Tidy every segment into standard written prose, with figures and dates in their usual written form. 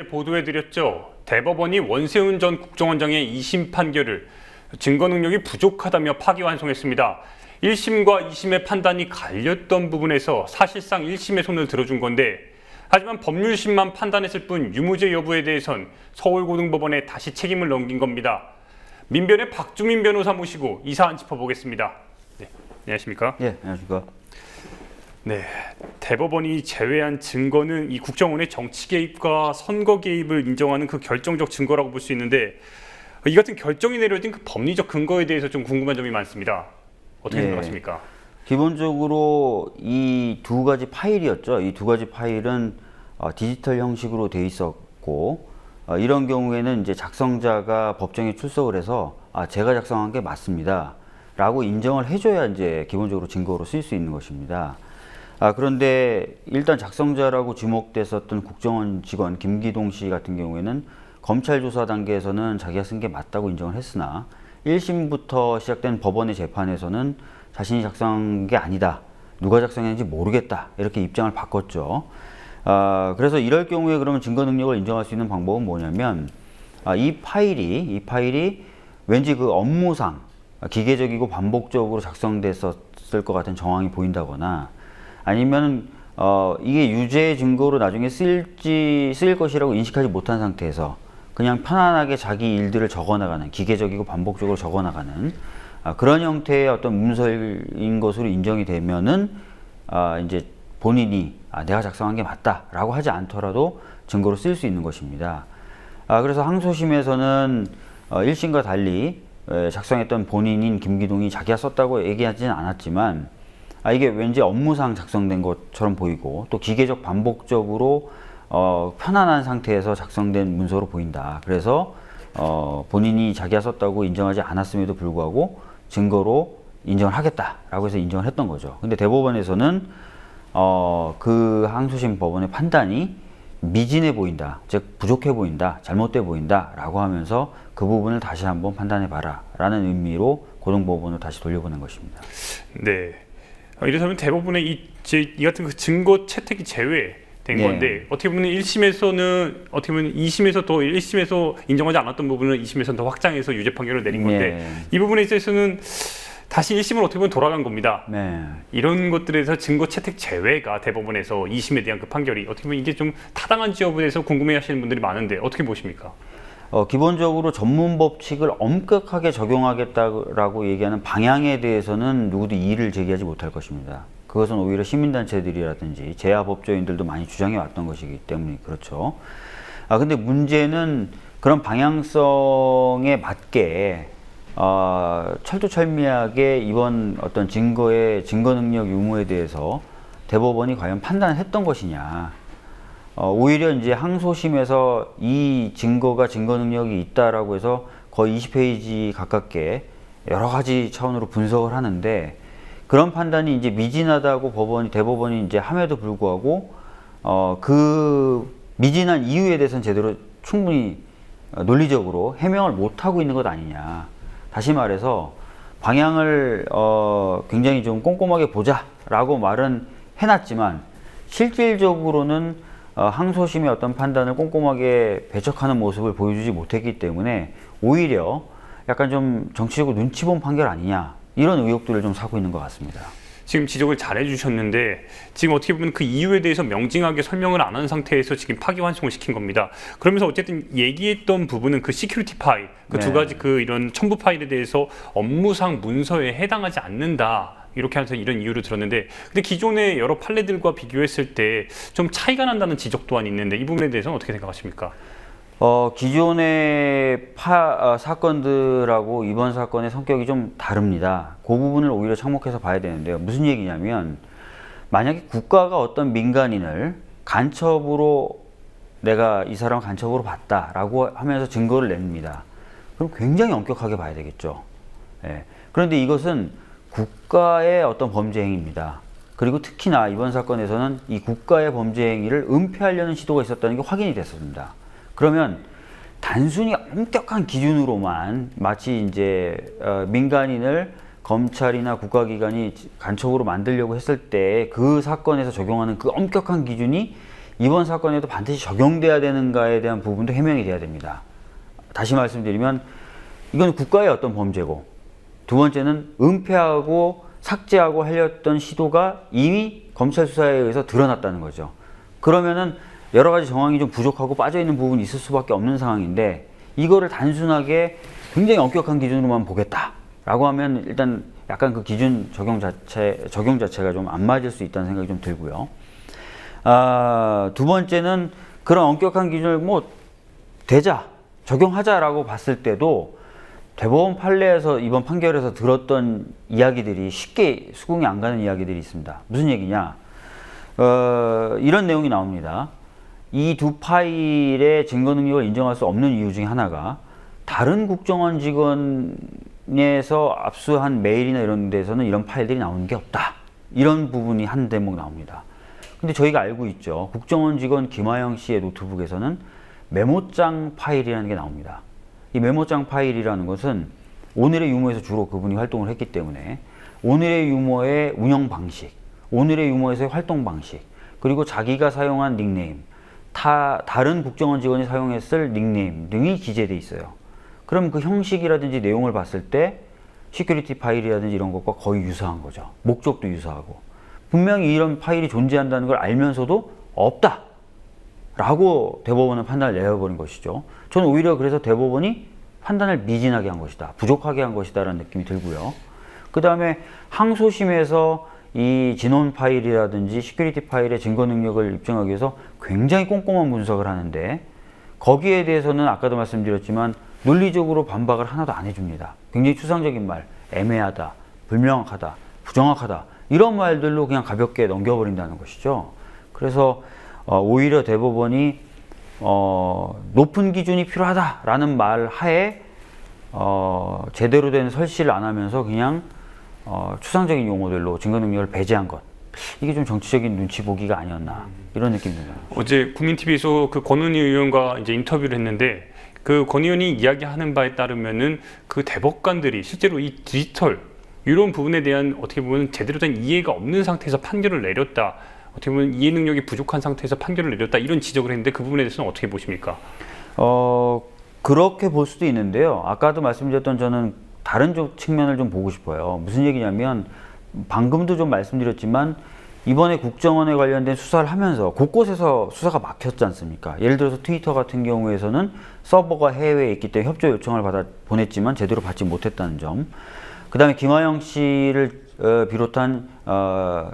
보도해드렸죠. 대법원이 원세훈 전 국정원장의 2심 판결을 증거 능력이 부족하다며 파기환송했습니다. 1심과 2심의 판단이 갈렸던 부분에서 사실상 1심의 손을 들어준 건데, 하지만 법률심만 판단했을 뿐 유무죄 여부에 대해선 서울고등법원에 다시 책임을 넘긴 겁니다. 민변의 박주민 변호사 모시고 이 사안 짚어보겠습니다. 네, 안녕하십니까? 예, 안녕하십니까? 네, 대법원이 제외한 증거는 이 국정원의 정치 개입과 선거 개입을 인정하는 그 결정적 증거라고 볼 수 있는데, 이 같은 결정이 내려진 그 법리적 근거에 대해서 좀 궁금한 점이 많습니다. 어떻게 생각하십니까? 기본적으로 이 두 가지 파일이었죠. 이 두 가지 파일은 디지털 형식으로 돼 있었고, 이런 경우에는 이제 작성자가 법정에 출석을 해서 제가 작성한 게 맞습니다 라고 인정을 해줘야 이제 기본적으로 증거로 쓸 수 있는 것입니다. 그런데 일단 작성자라고 지목됐었던 국정원 직원 김기동 씨 같은 경우에는 검찰 조사 단계에서는 자기가 쓴 게 맞다고 인정을 했으나 1심부터 시작된 법원의 재판에서는 자신이 작성한 게 아니다, 누가 작성했는지 모르겠다, 이렇게 입장을 바꿨죠. 그래서 이럴 경우에 그러면 증거 능력을 인정할 수 있는 방법은 뭐냐면, 이 파일이 왠지 그 업무상 기계적이고 반복적으로 작성됐었을 것 같은 정황이 보인다거나, 아니면 이게 유죄 증거로 나중에 쓰일 것이라고 인식하지 못한 상태에서 그냥 편안하게 자기 일들을 적어나가는, 기계적이고 반복적으로 적어나가는 그런 형태의 어떤 문서인 것으로 인정이 되면은 이제 본인이 내가 작성한 게 맞다라고 하지 않더라도 증거로 쓸 수 있는 것입니다. 그래서 항소심에서는 1심과 달리 작성했던 본인인 김기동이 자기가 썼다고 얘기하지는 않았지만, 이게 왠지 업무상 작성된 것처럼 보이고 또 기계적 반복적으로 편안한 상태에서 작성된 문서로 보인다. 그래서 본인이 자기가 썼다고 인정하지 않았음에도 불구하고 증거로 인정을 하겠다라고 해서 인정을 했던 거죠. 근데 대법원에서는 그 항소심 법원의 판단이 미진해 보인다, 즉 부족해 보인다, 잘못돼 보인다 라고 하면서 그 부분을 다시 한번 판단해 봐라 라는 의미로 고등법원으로 다시 돌려보낸 것입니다. 네, 이래서면 대법원의 이 같은 그 증거 채택이 제외된 건데, 어떻게 보면 1심에서는 어떻게 보면 2심에서 또 1심에서 인정하지 않았던 부분을 2심에서는 더 확장해서 유죄 판결을 내린 건데, 이 부분에 있어서는 다시 1심을 어떻게 보면 돌아간 겁니다. 이런 것들에서 증거 채택 제외가 대법원에서 2심에 대한 그 판결이 어떻게 보면 이게 좀 타당한지 여부에 대해서 궁금해하시는 분들이 많은데 어떻게 보십니까? 기본적으로 전문 법칙을 엄격하게 적용하겠다라고 얘기하는 방향에 대해서는 누구도 이의를 제기하지 못할 것입니다. 그것은 오히려 시민단체들이라든지 재야법조인들도 많이 주장해 왔던 것이기 때문에 그렇죠. 근데 문제는 그런 방향성에 맞게 철두철미하게 이번 어떤 증거 능력 유무에 대해서 대법원이 과연 판단을 했던 것이냐. 오히려 이제 항소심에서 이 증거가 증거 능력이 있다라고 해서 거의 20페이지 가깝게 여러 가지 차원으로 분석을 하는데, 그런 판단이 이제 미진하다고 대법원이 이제 함에도 불구하고 그 미진한 이유에 대해서는 제대로 충분히 논리적으로 해명을 못 하고 있는 것 아니냐. 다시 말해서 방향을 굉장히 좀 꼼꼼하게 보자라고 말은 해놨지만 실질적으로는 항소심의 어떤 판단을 꼼꼼하게 배척하는 모습을 보여주지 못했기 때문에 오히려 약간 좀 정치적으로 눈치 본 판결 아니냐, 이런 의혹들을 좀 사고 있는 것 같습니다. 지금 지적을 잘 해주셨는데, 지금 어떻게 보면 그 이유에 대해서 명징하게 설명을 안 한 상태에서 지금 파기환송을 시킨 겁니다. 그러면서 어쨌든 얘기했던 부분은 그 시큐리티 파일, 그 두 가지 그 이런 첨부 파일에 대해서 업무상 문서에 해당하지 않는다, 이렇게 하면서 이런 이유를 들었는데, 근데 기존의 여러 판례들과 비교했을 때 좀 차이가 난다는 지적 또한 있는데, 이 부분에 대해서는 어떻게 생각하십니까? 기존의 사건들하고 이번 사건의 성격이 좀 다릅니다. 그 부분을 오히려 착목해서 봐야 되는데요. 무슨 얘기냐면, 만약에 국가가 어떤 민간인을 간첩으로, 내가 이 사람을 간첩으로 봤다라고 하면서 증거를 냅니다. 그럼 굉장히 엄격하게 봐야 되겠죠. 그런데 이것은 국가의 어떤 범죄 행위입니다. 그리고 특히나 이번 사건에서는 이 국가의 범죄 행위를 은폐하려는 시도가 있었다는 게 확인이 됐습니다. 그러면 단순히 엄격한 기준으로만 마치 이제 민간인을 검찰이나 국가기관이 간첩으로 만들려고 했을 때 그 사건에서 적용하는 그 엄격한 기준이 이번 사건에도 반드시 적용돼야 되는가에 대한 부분도 해명이 돼야 됩니다. 다시 말씀드리면 이건 국가의 어떤 범죄고, 두 번째는 은폐하고 삭제하고 하려던 시도가 이미 검찰 수사에 의해서 드러났다는 거죠. 그러면은 여러 가지 정황이 좀 부족하고 빠져있는 부분이 있을 수밖에 없는 상황인데, 이거를 단순하게 굉장히 엄격한 기준으로만 보겠다라고 하면 일단 약간 그 기준 적용 자체가 좀 안 맞을 수 있다는 생각이 좀 들고요. 두 번째는 그런 엄격한 기준을 뭐 적용하자라고 봤을 때도 대법원 판례에서 이번 판결에서 들었던 이야기들이 쉽게 수긍이 안 가는 이야기들이 있습니다. 무슨 얘기냐? 이런 내용이 나옵니다. 이 두 파일의 증거 능력을 인정할 수 없는 이유 중에 하나가 다른 국정원 직원에서 압수한 메일이나 이런 데서는 이런 파일들이 나오는 게 없다. 이런 부분이 한 대목 나옵니다. 근데 저희가 알고 있죠. 국정원 직원 김하영 씨의 노트북에서는 메모장 파일이라는 게 나옵니다. 이 메모장 파일이라는 것은 오늘의 유머에서 주로 그분이 활동을 했기 때문에 오늘의 유머의 운영 방식, 오늘의 유머에서의 활동 방식, 그리고 자기가 사용한 닉네임, 다른 국정원 직원이 사용했을 닉네임 등이 기재되어 있어요. 그럼 그 형식이라든지 내용을 봤을 때 시큐리티 파일이라든지 이런 것과 거의 유사한 거죠. 목적도 유사하고. 분명히 이런 파일이 존재한다는 걸 알면서도 없다 라고 대법원은 판단을 내려버린 것이죠. 저는 오히려 그래서 대법원이 판단을 미진하게 한 것이다, 부족하게 한 것이다 라는 느낌이 들고요. 그 다음에 항소심에서 이 진원 파일이라든지 시큐리티 파일의 증거 능력을 입증하기 위해서 굉장히 꼼꼼한 분석을 하는데, 거기에 대해서는 아까도 말씀드렸지만 논리적으로 반박을 하나도 안 해줍니다. 굉장히 추상적인 말, 애매하다, 불명확하다, 부정확하다, 이런 말들로 그냥 가볍게 넘겨버린다는 것이죠. 그래서 오히려 대법원이 높은 기준이 필요하다라는 말 하에 제대로 된 설치를 안 하면서 그냥 추상적인 용어들로 증거 능력을 배제한 것, 이게 좀 정치적인 눈치 보기가 아니었나, 이런 느낌이 듭니다. 어제 국민TV에서 그 권은희 의원과 이제 인터뷰를 했는데, 그 권 의원이 이야기하는 바에 따르면은 그 대법관들이 실제로 이 디지털 이런 부분에 대한 어떻게 보면 제대로 된 이해가 없는 상태에서 판결을 내렸다, 어떻게 보면 이해 능력이 부족한 상태에서 판결을 내렸다, 이런 지적을 했는데 그 부분에 대해서는 어떻게 보십니까? 그렇게 볼 수도 있는데요. 아까도 말씀드렸던 저는 다른 측면을 좀 보고 싶어요. 무슨 얘기냐면 방금도 좀 말씀드렸지만 이번에 국정원에 관련된 수사를 하면서 곳곳에서 수사가 막혔지 않습니까? 예를 들어서 트위터 같은 경우에서는 서버가 해외에 있기 때문에 협조 요청을 받아 보냈지만 제대로 받지 못했다는 점. 그 다음에 김하영 씨를 비롯한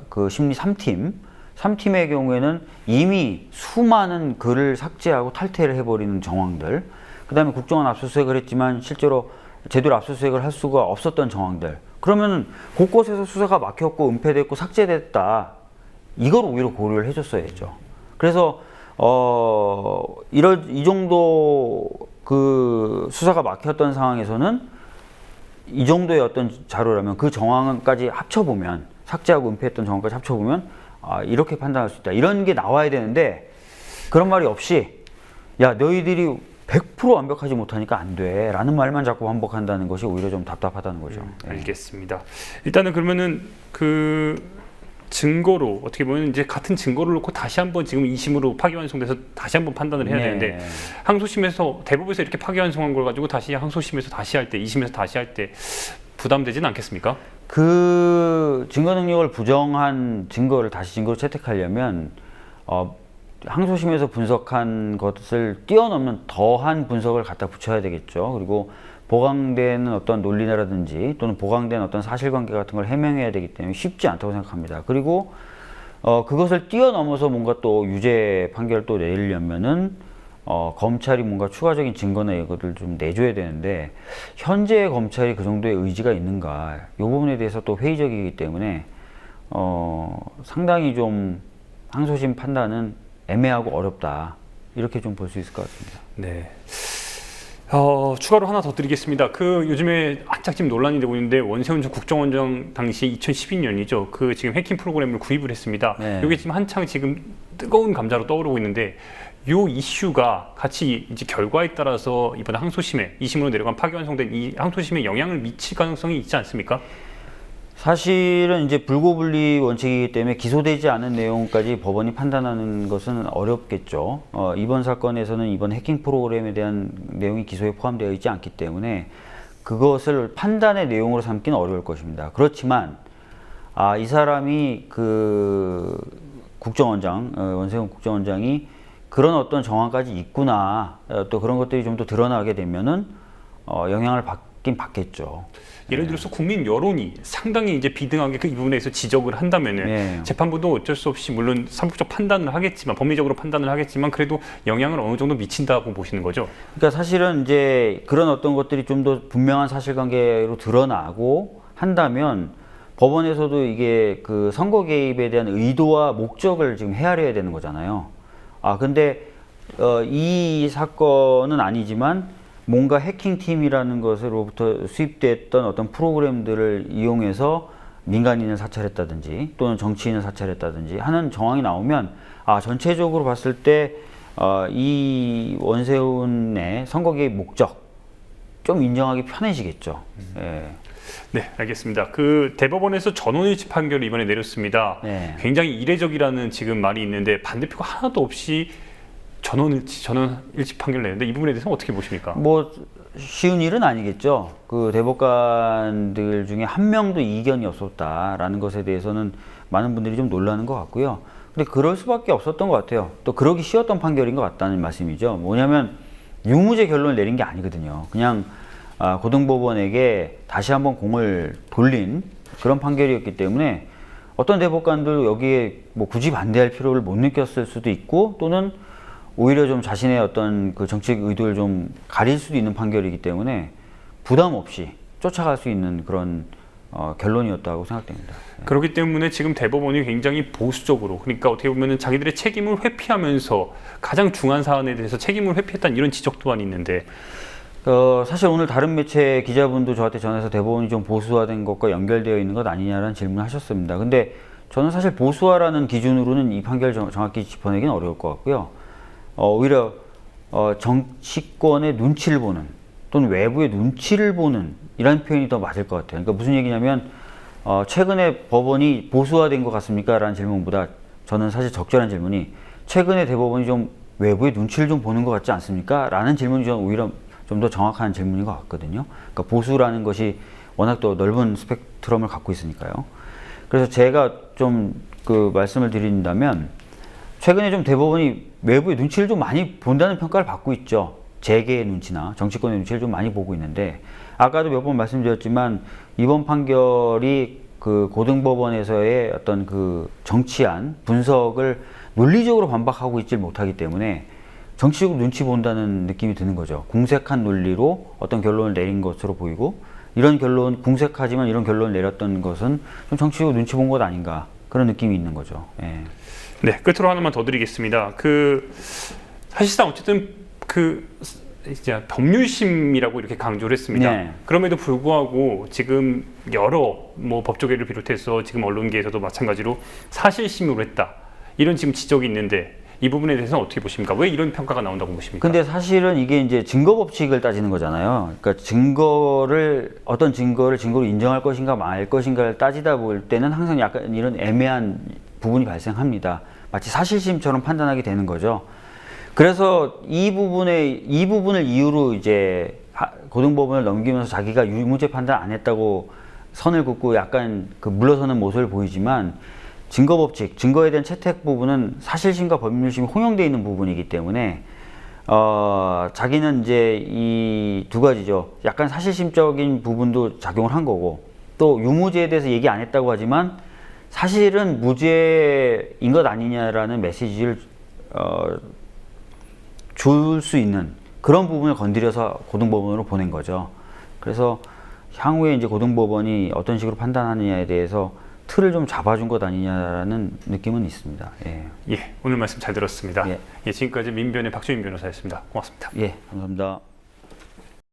그 심리 3팀의 경우에는 이미 수많은 글을 삭제하고 탈퇴를 해버리는 정황들, 그 다음에 국정원 압수수색을 했지만 실제로 제대로 압수수색을 할 수가 없었던 정황들, 그러면 곳곳에서 수사가 막혔고 은폐됐고 삭제됐다, 이걸 오히려 고려를 해줬어야죠. 그래서 이 정도 그 수사가 막혔던 상황에서는 이 정도의 어떤 자료라면 그 정황까지 합쳐보면, 삭제하고 은폐했던 정황까지 합쳐보면 이렇게 판단할 수 있다, 이런 게 나와야 되는데 그런 말이 없이 야 너희들이 100% 완벽하지 못하니까 안 돼 라는 말만 자꾸 반복한다는 것이 오히려 좀 답답하다는 거죠. 알겠습니다. 일단은 그러면은 그 증거로 어떻게 보면 이제 같은 증거를 놓고 다시 한번 지금 2심으로 파기환송돼서 다시 한번 판단을 해야 되는데, 항소심에서 대법원에서 이렇게 파기환송한 걸 가지고 다시 항소심에서 다시 할 때, 2심에서 다시 할 때 부담되지는 않겠습니까? 그 증거 능력을 부정한 증거를 다시 증거로 채택하려면 항소심에서 분석한 것을 뛰어넘는 더한 분석을 갖다 붙여야 되겠죠. 그리고 보강되는 어떤 논리라든지 또는 보강된 어떤 사실관계 같은 걸 해명해야 되기 때문에 쉽지 않다고 생각합니다. 그리고 그것을 뛰어넘어서 뭔가 또 유죄 판결을 또 내리려면은 검찰이 뭔가 추가적인 증거나 이것들 좀 내줘야 되는데, 현재 검찰이 그 정도의 의지가 있는가, 이 부분에 대해서 또 회의적이기 때문에 상당히 좀 항소심 판단은 애매하고 어렵다, 이렇게 좀 볼 수 있을 것 같습니다. 네. 추가로 하나 더 드리겠습니다. 그 요즘에 한창 지금 논란이 되고 있는데, 원세훈 전 국정원장 당시 2012년이죠. 그 지금 해킹 프로그램을 구입을 했습니다. 네. 이게 지금 한창 지금 뜨거운 감자로 떠오르고 있는데, 요 이슈가 같이 이제 결과에 따라서 이번에 항소심에 2심으로 내려간 파기환송된 이 항소심에 영향을 미칠 가능성이 있지 않습니까? 사실은 이제 불고불리 원칙이기 때문에 기소되지 않은 내용까지 법원이 판단하는 것은 어렵겠죠. 이번 사건에서는 이번 해킹 프로그램에 대한 내용이 기소에 포함되어 있지 않기 때문에 그것을 판단의 내용으로 삼기는 어려울 것입니다. 그렇지만 이 사람이 그 국정원장, 원세훈 국정원장이 그런 어떤 정황까지 있구나, 또 그런 것들이 좀 더 드러나게 되면은 영향을 받긴 받겠죠. 예를 들어서 국민 여론이 상당히 이제 비등하게 그 이 부분에 대해서 지적을 한다면은 네. 재판부도 어쩔 수 없이 물론 상식적 판단을 하겠지만 법리적으로 판단을 하겠지만 그래도 영향을 어느 정도 미친다고 보시는 거죠. 그러니까 사실은 이제 그런 어떤 것들이 좀 더 분명한 사실관계로 드러나고 한다면 법원에서도 이게 그 선거 개입에 대한 의도와 목적을 지금 헤아려야 되는 거잖아요. 근데 이 사건은 아니지만 뭔가 해킹팀이라는 것으로부터 수입됐던 어떤 프로그램들을 이용해서 민간인을 사찰했다든지 또는 정치인을 사찰했다든지 하는 정황이 나오면 전체적으로 봤을 때 이 원세훈의 선거 개입 목적 좀 인정하기 편해지겠죠. 예. 네, 알겠습니다. 그 대법원에서 전원일치 판결을 이번에 내렸습니다. 네. 굉장히 이례적이라는 지금 말이 있는데 반대표가 하나도 없이 전원일치 판결을 내는데 이 부분에 대해서는 어떻게 보십니까? 뭐 쉬운 일은 아니겠죠. 그 대법관들 중에 한 명도 이견이 없었다라는 것에 대해서는 많은 분들이 좀 놀라는 것 같고요. 근데 그럴 수밖에 없었던 것 같아요. 또 그러기 쉬웠던 판결인 것 같다는 말씀이죠. 뭐냐면 유무죄 결론을 내린 게 아니거든요. 그냥 고등법원에게 다시 한번 공을 돌린 그런 판결이었기 때문에 어떤 대법관도 여기에 뭐 굳이 반대할 필요를 못 느꼈을 수도 있고 또는 오히려 좀 자신의 어떤 그 정치적 의도를 좀 가릴 수도 있는 판결이기 때문에 부담 없이 쫓아갈 수 있는 그런 결론이었다고 생각됩니다. 그렇기 때문에 지금 대법원이 굉장히 보수적으로 그러니까 어떻게 보면은 자기들의 책임을 회피하면서 가장 중요한 사안에 대해서 책임을 회피했다는 이런 지적 또한 있는데 사실 오늘 다른 매체 기자분도 저한테 전해서 대법원이 좀 보수화된 것과 연결되어 있는 것 아니냐라는 질문을 하셨습니다. 근데 저는 사실 보수화라는 기준으로는 이 판결을 정확히 짚어내기는 어려울 것 같고요. 오히려 정치권의 눈치를 보는 또는 외부의 눈치를 보는 이런 표현이 더 맞을 것 같아요. 그러니까 무슨 얘기냐면 최근에 법원이 보수화된 것 같습니까? 라는 질문보다 저는 사실 적절한 질문이 최근에 대법원이 좀 외부의 눈치를 좀 보는 것 같지 않습니까? 라는 질문이 저는 오히려 좀 더 정확한 질문인 것 같거든요. 그러니까 보수라는 것이 워낙 또 넓은 스펙트럼을 갖고 있으니까요. 그래서 제가 좀 그 말씀을 드린다면 최근에 좀 대법원이 외부의 눈치를 좀 많이 본다는 평가를 받고 있죠. 재계의 눈치나 정치권의 눈치를 좀 많이 보고 있는데 아까도 몇 번 말씀드렸지만 이번 판결이 그 고등법원에서의 어떤 그 정치한 분석을 논리적으로 반박하고 있지 못하기 때문에 정치적으로 눈치 본다는 느낌이 드는 거죠. 궁색한 논리로 어떤 결론을 내린 것으로 보이고 이런 결론, 궁색하지만 이런 결론을 내렸던 것은 좀 정치적으로 눈치 본 것 아닌가 그런 느낌이 있는 거죠. 예. 네, 끝으로 하나만 더 드리겠습니다. 사실상 어쨌든 이제 법률심이라고 이렇게 강조를 했습니다. 네. 그럼에도 불구하고 지금 여러 뭐 법조계를 비롯해서 지금 언론계에서도 마찬가지로 사실심으로 했다. 이런 지금 지적이 있는데 이 부분에 대해서는 어떻게 보십니까? 왜 이런 평가가 나온다고 보십니까? 근데 사실은 이게 이제 증거 법칙을 따지는 거잖아요. 그러니까 어떤 증거를 증거로 인정할 것인가 말 것인가를 따지다 볼 때는 항상 약간 이런 애매한 부분이 발생합니다. 마치 사실심처럼 판단하게 되는 거죠. 그래서 이 부분을 이유로 이제 고등법원을 넘기면서 자기가 유무죄 판단 안 했다고 선을 긋고 약간 그 물러서는 모습을 보이지만 증거 법칙, 증거에 대한 채택 부분은 사실심과 법률심이 혼용되어 있는 부분이기 때문에 자기는 이제 이 두 가지죠. 약간 사실심적인 부분도 작용을 한 거고 또 유무죄에 대해서 얘기 안 했다고 하지만 사실은 무죄인 것 아니냐라는 메시지를 줄 수 있는 그런 부분을 건드려서 고등법원으로 보낸 거죠. 그래서 향후에 이제 고등법원이 어떤 식으로 판단하느냐에 대해서 틀을 좀 잡아준 것 아니냐라는 느낌은 있습니다. 예, 오늘 말씀 잘 들었습니다. 예. 지금까지 민변의 박주민 변호사였습니다. 고맙습니다. 예, 감사합니다.